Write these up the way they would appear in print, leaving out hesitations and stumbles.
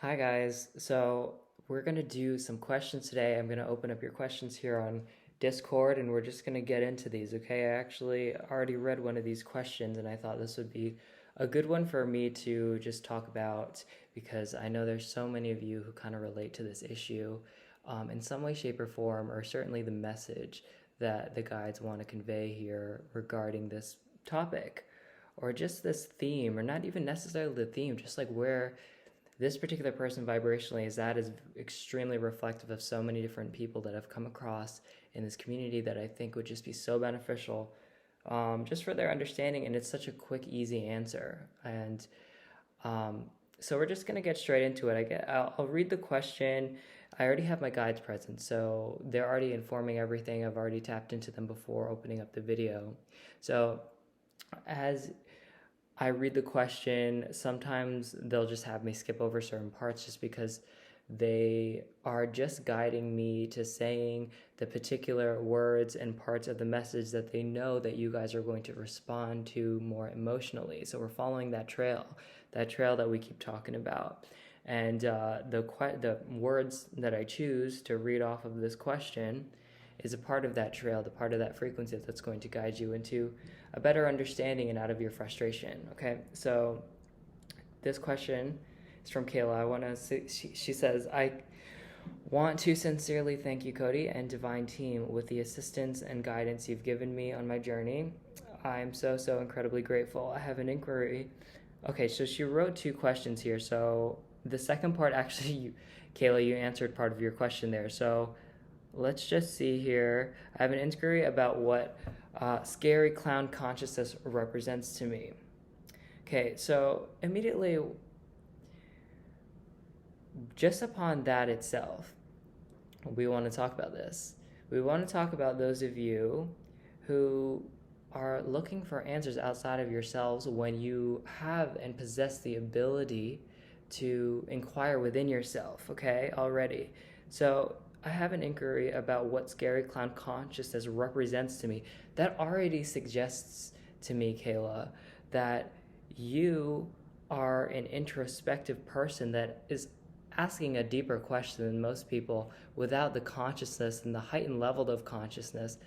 Hi guys. So we're gonna do some questions today. I'm gonna open up your questions here on Discord and we're just gonna get into these, okay? I actually already read one of these questions and I thought this would be a good one for me to just talk about because I know there's so many of you who kind of relate to this issue in some way, shape, or form, or certainly the message that the guides want to convey here regarding this topic or just this theme, or not even necessarily the theme, just like where this particular person vibrationally is extremely reflective of so many different people that I've come across in this community that I think would just be so beneficial just for their understanding. And it's such a quick, easy answer. And so we're just going to get straight into it. I'll read the question. I already have my guides present, so they're already informing everything. I've already tapped into them before opening up the video. So as I read the question, sometimes they'll just have me skip over certain parts just because they are just guiding me to saying the particular words and parts of the message that they know that you guys are going to respond to more emotionally. So we're following that trail that we keep talking about. And the words that I choose to read off of this question is a part of that trail, the part of that frequency that's going to guide you into a better understanding and out of your frustration. Okay, so this question is from Kayla. She says, I want to sincerely thank you, Cody, and Divine Team with the assistance and guidance you've given me on my journey. I'm so incredibly grateful. I have an inquiry. Okay, so she wrote two questions here. So the second part, actually, Kayla, you answered part of your question there. So let's just see here. I have an inquiry about what scary clown consciousness represents to me. Okay, so immediately, just upon that itself, we want to talk about this. We want to talk about those of you who are looking for answers outside of yourselves when you have and possess the ability to inquire within yourself, okay, already. So I have an inquiry about what scary clown consciousness represents to me. That already suggests to me, Kayla, that you are an introspective person that is asking a deeper question than most people without the consciousness and the heightened level of consciousness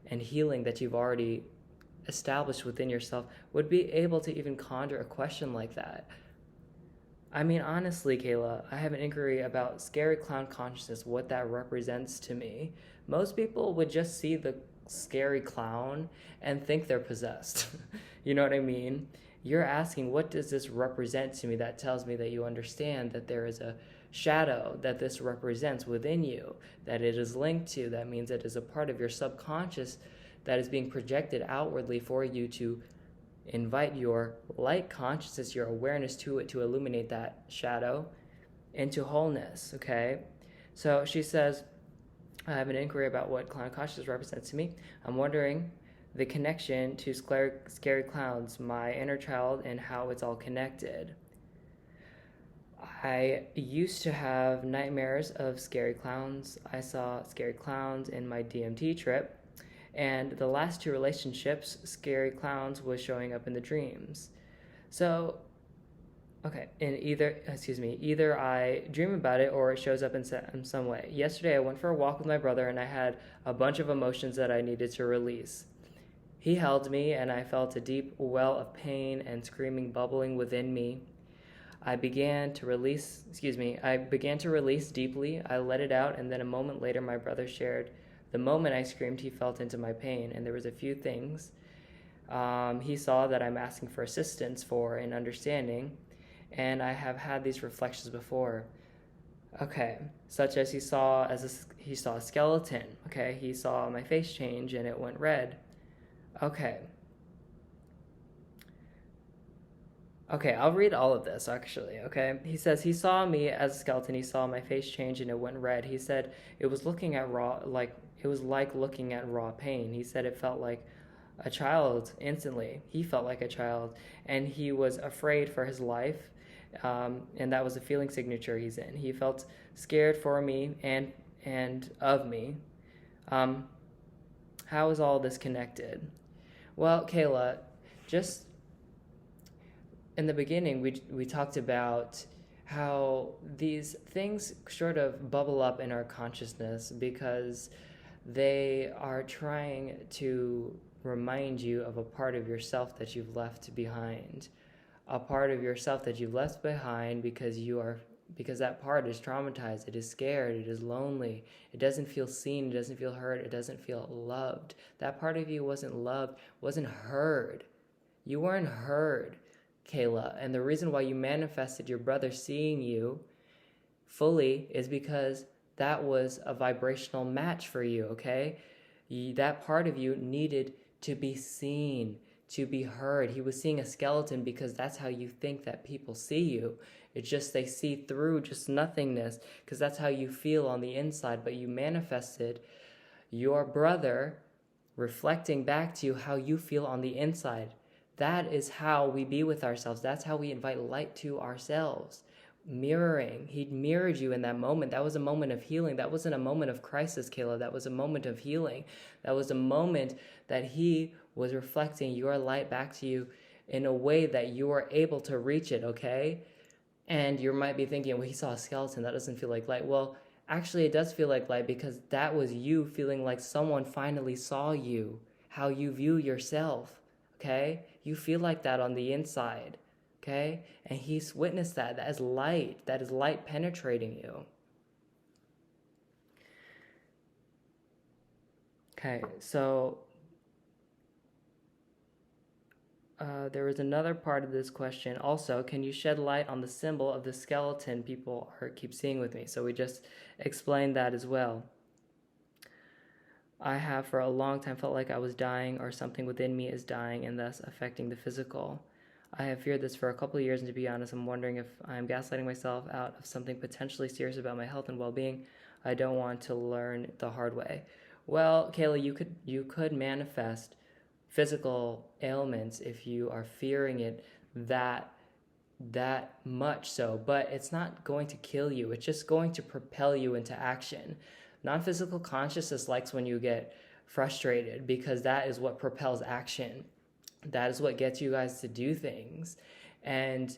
and healing that you've already established within yourself would be able to even conjure a question like that. I mean, honestly, Kayla, I have an inquiry about scary clown consciousness, what that represents to me. Most people would just see the scary clown and think they're possessed. You know what I mean? You're asking, what does this represent to me? That tells me that you understand that there is a shadow that this represents within you, that it is linked to. That means it is a part of your subconscious that is being projected outwardly for you to invite your light consciousness, your awareness to it, to illuminate that shadow into wholeness, okay? So she says, I have an inquiry about what clown consciousness represents to me. I'm wondering the connection to scary clowns, my inner child, and how it's all connected. I used to have nightmares of scary clowns. I saw scary clowns in my DMT trip. And the last two relationships, scary clowns was showing up in the dreams. So, okay, and either I dream about it or it shows up in some way. Yesterday I went for a walk with my brother and I had a bunch of emotions that I needed to release. He held me and I felt a deep well of pain and screaming bubbling within me. I began to release deeply. I let it out, and then a moment later my brother shared the moment I screamed, he felt into my pain, and there was a few things he saw that I'm asking for assistance for in understanding, and I have had these reflections before. Okay, such as he saw a skeleton. Okay, he saw my face change and it went red. Okay. Okay, I'll read all of this actually, okay? He says he saw me as a skeleton, he saw my face change and it went red. He said it was like looking at raw pain. He said it felt like a child instantly. He felt like a child and he was afraid for his life. And that was a feeling signature he's in. He felt scared for me and of me. How is all this connected? Well, Kayla, just in the beginning, we talked about how these things sort of bubble up in our consciousness because they are trying to remind you of a part of yourself that you've left behind. A part of yourself that you've left behind because that part is traumatized, it is scared, it is lonely, it doesn't feel seen, it doesn't feel heard, it doesn't feel loved. That part of you wasn't loved, wasn't heard. You weren't heard, Kayla. And the reason why you manifested your brother seeing you fully is because that was a vibrational match for you, okay? That part of you needed to be seen, to be heard. He was seeing a skeleton because that's how you think that people see you. It's just they see through just nothingness because that's how you feel on the inside. But you manifested your brother reflecting back to you how you feel on the inside. That is how we be with ourselves. That's how we invite light to ourselves. Mirroring. He mirrored you in that moment. That was a moment of healing. That wasn't a moment of crisis, Kayla. That was a moment of healing. That was a moment that he was reflecting your light back to you in a way that you were able to reach it, okay? And you might be thinking, well, he saw a skeleton. That doesn't feel like light. Well, actually, it does feel like light because that was you feeling like someone finally saw you, how you view yourself, okay? You feel like that on the inside. Okay? And he's witnessed that. That is light. That is light penetrating you. Okay, so there was another part of this question. Also, can you shed light on the symbol of the skeleton people keep seeing with me? So we just explained that as well. I have for a long time felt like I was dying or something within me is dying and thus affecting the physical. I have feared this for a couple of years, and to be honest, I'm wondering if I'm gaslighting myself out of something potentially serious about my health and well-being. I don't want to learn the hard way. Well, Kayla, you could manifest physical ailments if you are fearing it that much so, but it's not going to kill you. It's just going to propel you into action. Non-physical consciousness likes when you get frustrated because that is what propels action. That is what gets you guys to do things. And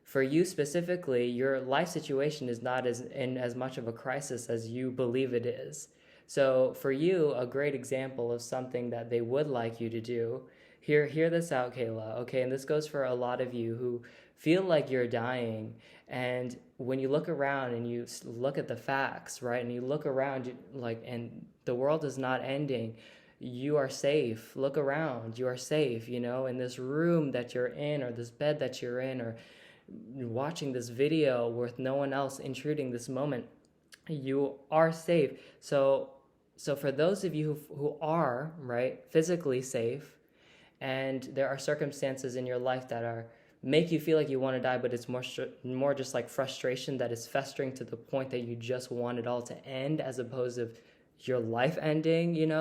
for you specifically, your life situation is not in as much of a crisis as you believe it is. So for you, a great example of something that they would like you to do, hear this out, Kayla, okay? And this goes for a lot of you who feel like you're dying. And when you look around and you look at the facts, right? And you look around, and the world is not ending. You are safe. Look around. You are safe, in this room that you're in or this bed that you're in or watching this video with no one else intruding this moment. You are safe. So for those of you who are, right, physically safe and there are circumstances in your life that make you feel like you want to die, but it's more just like frustration that is festering to the point that you just want it all to end as opposed to your life ending,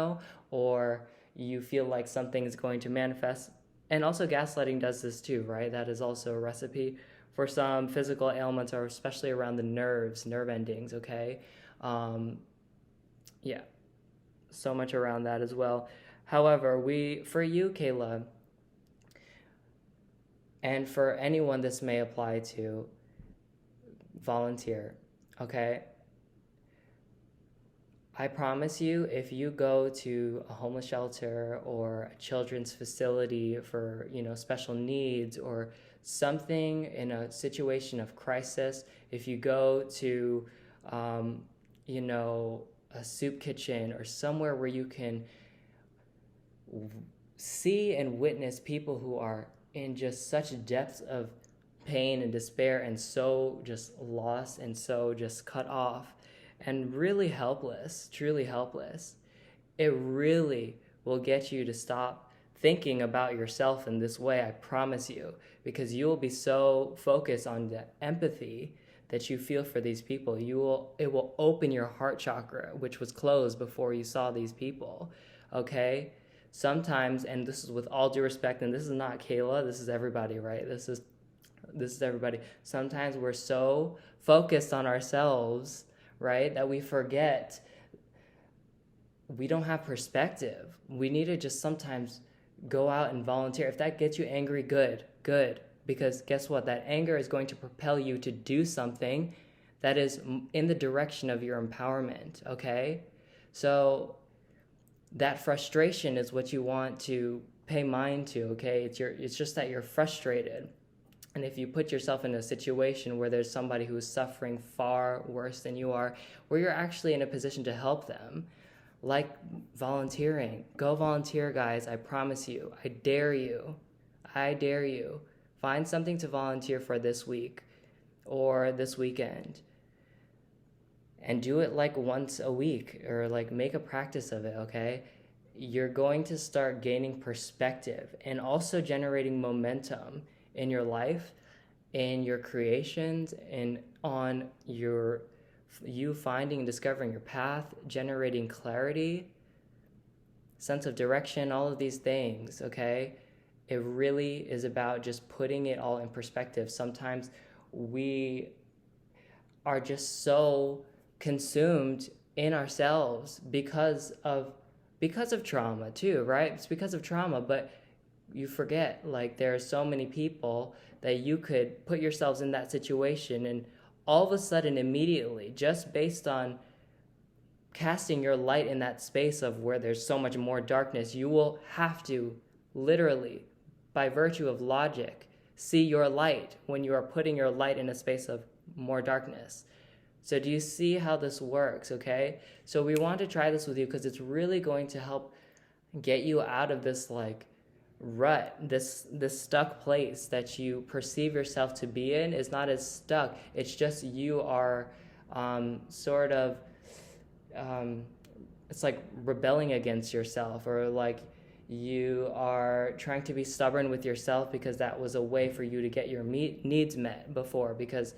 or you feel like something is going to manifest. And also gaslighting does this too, right? That is also a recipe for some physical ailments, or especially around the nerve endings, okay? Yeah, so much around that as well. However, for you, Kayla, and for anyone this may apply to, volunteer, okay? I promise you, if you go to a homeless shelter or a children's facility for, special needs or something in a situation of crisis, if you go to, a soup kitchen or somewhere where you can see and witness people who are in just such depths of pain and despair and so just lost and so just cut off, and really helpless, truly helpless, it really will get you to stop thinking about yourself in this way, I promise you, because you will be so focused on the empathy that you feel for these people. It will open your heart chakra, which was closed before you saw these people, okay? Sometimes, and this is with all due respect, and this is not Kayla, this is everybody, right? This is everybody. Sometimes we're so focused on ourselves, right, that we forget we don't have perspective. We need to just sometimes go out and volunteer. If that gets you angry, good. Because guess what? That anger is going to propel you to do something that is in the direction of your empowerment, okay? So that frustration is what you want to pay mind to, okay? It's just that you're frustrated. And if you put yourself in a situation where there's somebody who's suffering far worse than you are, where you're actually in a position to help them, like volunteering. Go volunteer, guys. I promise you. I dare you. I dare you. Find something to volunteer for this week or this weekend. And do it like once a week, or like make a practice of it, okay? You're going to start gaining perspective and also generating momentum in your life, in your creations, and on you finding and discovering your path, generating clarity, sense of direction, all of these things, okay? It really is about just putting it all in perspective. Sometimes we are just so consumed in ourselves because of trauma too, right? It's because of trauma, but you forget, like, there are so many people that you could put yourselves in that situation, and all of a sudden, immediately, just based on casting your light in that space of where there's so much more darkness, you will have to literally, by virtue of logic, see your light when you are putting your light in a space of more darkness. So do you see how this works, okay? So we want to try this with you because it's really going to help get you out of this like rut, this stuck place that you perceive yourself to be in. Is not as stuck. It's just you are sort of, it's like rebelling against yourself, or like you are trying to be stubborn with yourself because that was a way for you to get your needs met before, because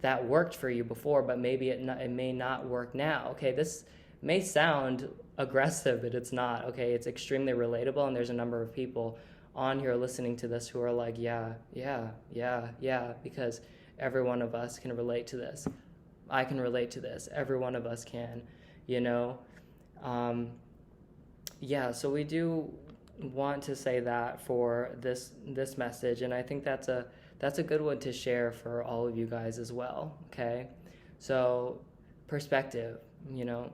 that worked for you before, but maybe it may not work now. Okay, this may sound aggressive, but it's not. Okay, it's extremely relatable, and there's a number of people on here listening to this who are like, yeah, because every one of us can relate to this. I can relate to this. Every one of us can, you know. So we do want to say that for this message, and I think that's a good one to share for all of you guys as well, okay? So perspective, you know,